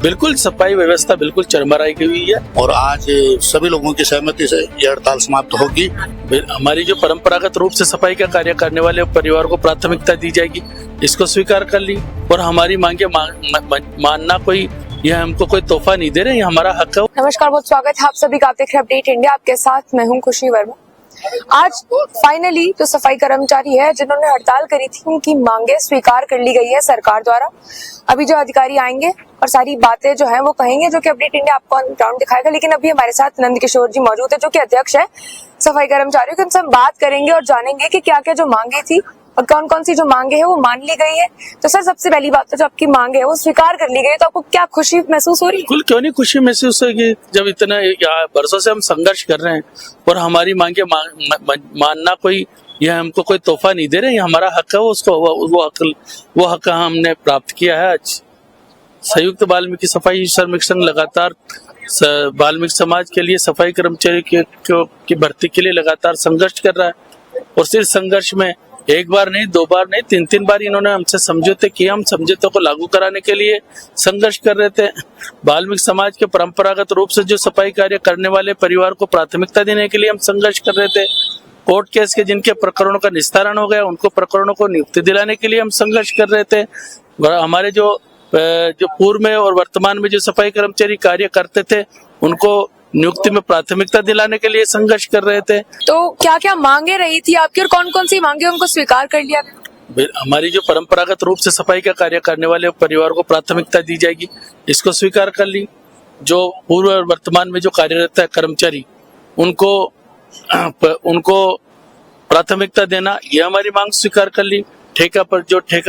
बिल्कुल सफाई व्यवस्था बिल्कुल चरमराई की हुई है और आज सभी लोगों की सहमति से यह हड़ताल समाप्त होगी। हमारी जो परंपरागत रूप से सफाई का कार्य करने वाले परिवार को प्राथमिकता दी जाएगी, इसको स्वीकार कर ली। और हमारी मांगे मानना कोई यह हमको कोई तोहफा नहीं दे रहे, ये हमारा हक है। नमस्कार, बहुत स्वागत है आप सभी का। आप देख रहे हैं अपडेट इंडिया, आपके साथ मैं हूं खुशी वर्मा। आज फाइनली जो सफाई कर्मचारी है जिन्होंने हड़ताल करी थी, उनकी मांगे स्वीकार कर ली गई है सरकार द्वारा। अभी जो अधिकारी आएंगे और सारी बातें जो है वो कहेंगे, जो कि अपडेट इंडिया आपको ऑन ग्राउंड दिखाएगा। लेकिन अभी हमारे साथ नंद किशोर जी मौजूद है, जो कि अध्यक्ष है सफाई कर्मचारियों के। उनसे हम बात करेंगे और जानेंगे कि क्या क्या जो मांगे थी और कौन कौन सी जो मांगे है वो मान ली गई है। तो सर, सबसे पहली बात तो जो आपकी मांग है वो स्वीकार कर ली गई, तो आपको क्या खुशी महसूस हो रही है? बिल्कुल, क्यों नहीं खुशी महसूस होगी, जब इतना बरसों से हम संघर्ष कर रहे हैं और हमारी मांगे मानना कोई यह हमको कोई तोहफा नहीं दे रहे, ये हमारा हक है। उसको वो हक हमने प्राप्त किया है। आज संयुक्त वाल्मीकि सफाई श्रमिक संघ लगातार वाल्मीकि समाज के लिए सफाई कर्मचारी की भर्ती के लिए लगातार संघर्ष कर रहा है। और सिर्फ संघर्ष में एक बार नहीं, दो बार नहीं, तीन बार इन्होंने हमसे समझौते किए। हम समझौतों को लागू कराने के लिए संघर्ष कर रहे थे। वाल्मीकि समाज के परंपरागत रूप से जो सफाई कार्य करने वाले परिवार को प्राथमिकता देने के लिए हम संघर्ष कर रहे थे। कोर्ट केस के जिनके प्रकरणों का निस्तारण हो गया, उनको प्रकरणों को नियुक्ति दिलाने के लिए हम संघर्ष कर रहे थे। हमारे जो पूर्व में और वर्तमान में जो सफाई कर्मचारी कार्य करते थे, उनको नियुक्ति में प्राथमिकता दिलाने के लिए संघर्ष कर रहे थे। तो क्या क्या मांगे रही थी आपकी और कौन कौन सी मांगे उनको स्वीकार कर लिया? हमारी जो परंपरागत रूप से सफाई का कार्य करने वाले परिवार को प्राथमिकता दी जाएगी, इसको स्वीकार कर ली। जो पूर्व और वर्तमान में जो कार्यरत है कर्मचारी, उनको प्राथमिकता देना, यह हमारी मांग स्वीकार कर ली। ठेका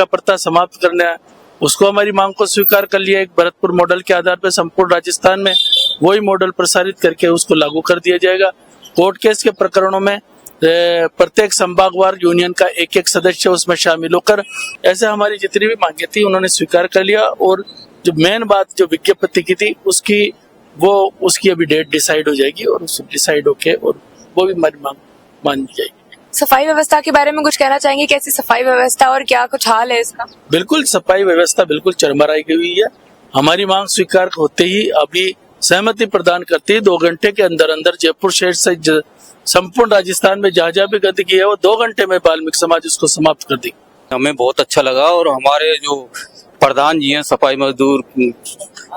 प्रथा समाप्त करना है, उसको हमारी मांग को स्वीकार कर लिया। एक भरतपुर मॉडल के आधार पर संपूर्ण राजस्थान में वही मॉडल प्रसारित करके उसको लागू कर दिया जाएगा। कोर्ट केस के प्रकरणों में प्रत्येक संभागवार यूनियन का एक सदस्य उसमें शामिल होकर, ऐसे हमारी जितनी भी मांगे थी उन्होंने स्वीकार कर लिया। और जो मेन बात जो विज्ञप्ति की थी, उसकी अभी डेट डिसाइड हो जाएगी और उस डिसाइड होके और वो भी हमारी मांग मान दी जाएगी। सफाई व्यवस्था के बारे में कुछ कहना चाहेंगे? कैसी सफाई व्यवस्था और क्या कुछ हाल है इसका? बिल्कुल, सफाई व्यवस्था बिल्कुल चरमराई की हुई है। हमारी मांग स्वीकार होते ही अभी सहमति प्रदान करती है 2 घंटे के अंदर अंदर जयपुर शहर से संपूर्ण राजस्थान में जहाँ भी गंदगी है वो 2 घंटे में वाल्मीकि समाज उसको समाप्त कर दी। हमें बहुत अच्छा लगा। और हमारे जो प्रधान जी हैं सफाई मजदूर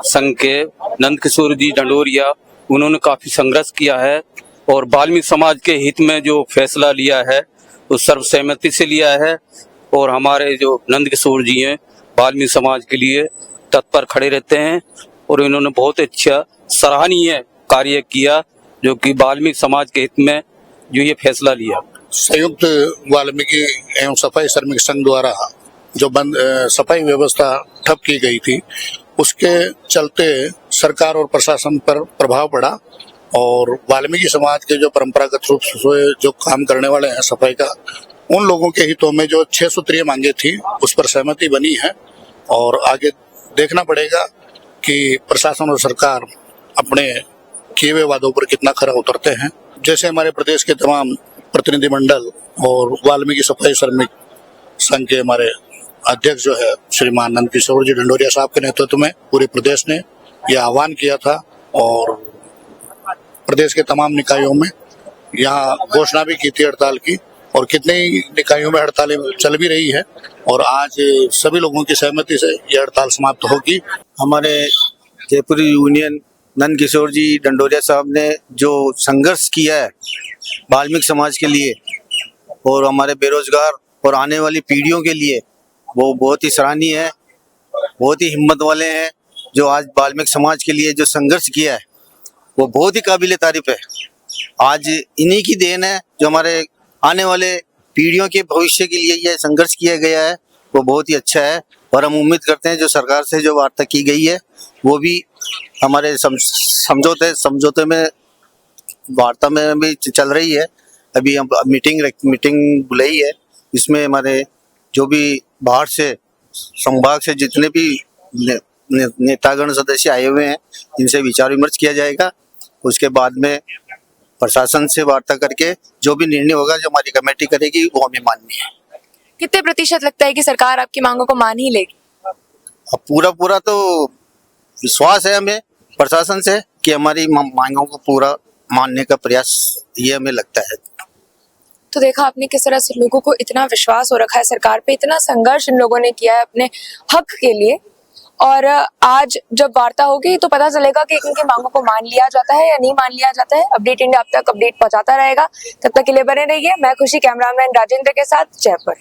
संघ के, नंद किशोर जी डंडोरिया, उन्होंने काफी संघर्ष किया है और वाल्मीकि समाज के हित में जो फैसला लिया है वो सर्वसहमति से लिया है। और हमारे जो नंद किशोर जी हैं वाल्मीकि समाज के लिए तत्पर खड़े रहते हैं और इन्होंने बहुत अच्छा सराहनीय कार्य किया, जो कि वाल्मीकि समाज के हित में जो ये फैसला लिया। संयुक्त वाल्मीकि एवं सफाई श्रमिक संघ द्वारा जो सफाई व्यवस्था ठप की गई थी, उसके चलते सरकार और प्रशासन पर प्रभाव पड़ा और वाल्मीकि समाज के जो परंपरागत रूप से जो काम करने वाले हैं सफाई का, उन लोगों के हितों में जो 6 सूत्रीय मांगे थी उस पर सहमति बनी है। और आगे देखना पड़ेगा कि प्रशासन और सरकार अपने किए हुए वादों पर कितना खरा उतरते हैं। जैसे हमारे प्रदेश के तमाम प्रतिनिधिमंडल और वाल्मीकि सफाई श्रमिक संघ के हमारे अध्यक्ष जो है श्रीमान नंद किशोर जी डंडोरिया साहब के नेतृत्व में पूरे प्रदेश ने यह आह्वान किया था और प्रदेश के तमाम निकायों में यहाँ घोषणा भी की थी हड़ताल की। और कितने ही निकायों में हड़तालें चल भी रही है और आज सभी लोगों की सहमति से यह हड़ताल समाप्त होगी। हमारे जयपुर यूनियन नंद किशोर जी डंडोरिया साहब ने जो संघर्ष किया है वाल्मीकि समाज के लिए और हमारे बेरोजगार और आने वाली पीढ़ियों के लिए, वो बहुत ही सराहनीय है। बहुत ही हिम्मत वाले हैं जो आज वाल्मीकि समाज के लिए जो संघर्ष किया है वो बहुत ही काबिले तारीफ है। आज इन्हीं की देन है जो हमारे आने वाले पीढ़ियों के भविष्य के लिए यह संघर्ष किया गया है, वो बहुत ही अच्छा है। और हम उम्मीद करते हैं जो सरकार से जो वार्ता की गई है वो भी हमारे समझौते में वार्ता में भी चल रही है। अभी हम मीटिंग बुलाई है, इसमें हमारे जो भी बाहर से संभाग से जितने भी नेतागण सदस्य आए हुए हैं, इनसे विचार विमर्श किया जाएगा। उसके बाद में प्रशासन से वार्ता करके जो भी निर्णय होगा, जो हमारी कमेटी करेगी, वो हमें माननी है। कितने प्रतिशत लगता है कि सरकार आपकी मांगों को मान ही लेगी? अब पूरा तो विश्वास है हमें प्रशासन से कि हमारी मांगों को पूरा मानने का प्रयास ये हमें लगता है। तो देखा आपने किस तरह से लोगों को इतना विश्वास हो रखा है सरकार पे, इतना संघर्ष इन लोगों ने किया है अपने हक के लिए, और आज जब वार्ता होगी तो पता चलेगा कि इनकी मांगों को मान लिया जाता है या नहीं मान लिया जाता है। अपडेट इंडिया आप तक अपडेट पहुंचाता रहेगा, तब तक के लिए बने रहिए। मैं खुशी, कैमरामैन राजेंद्र के साथ, जयपुर।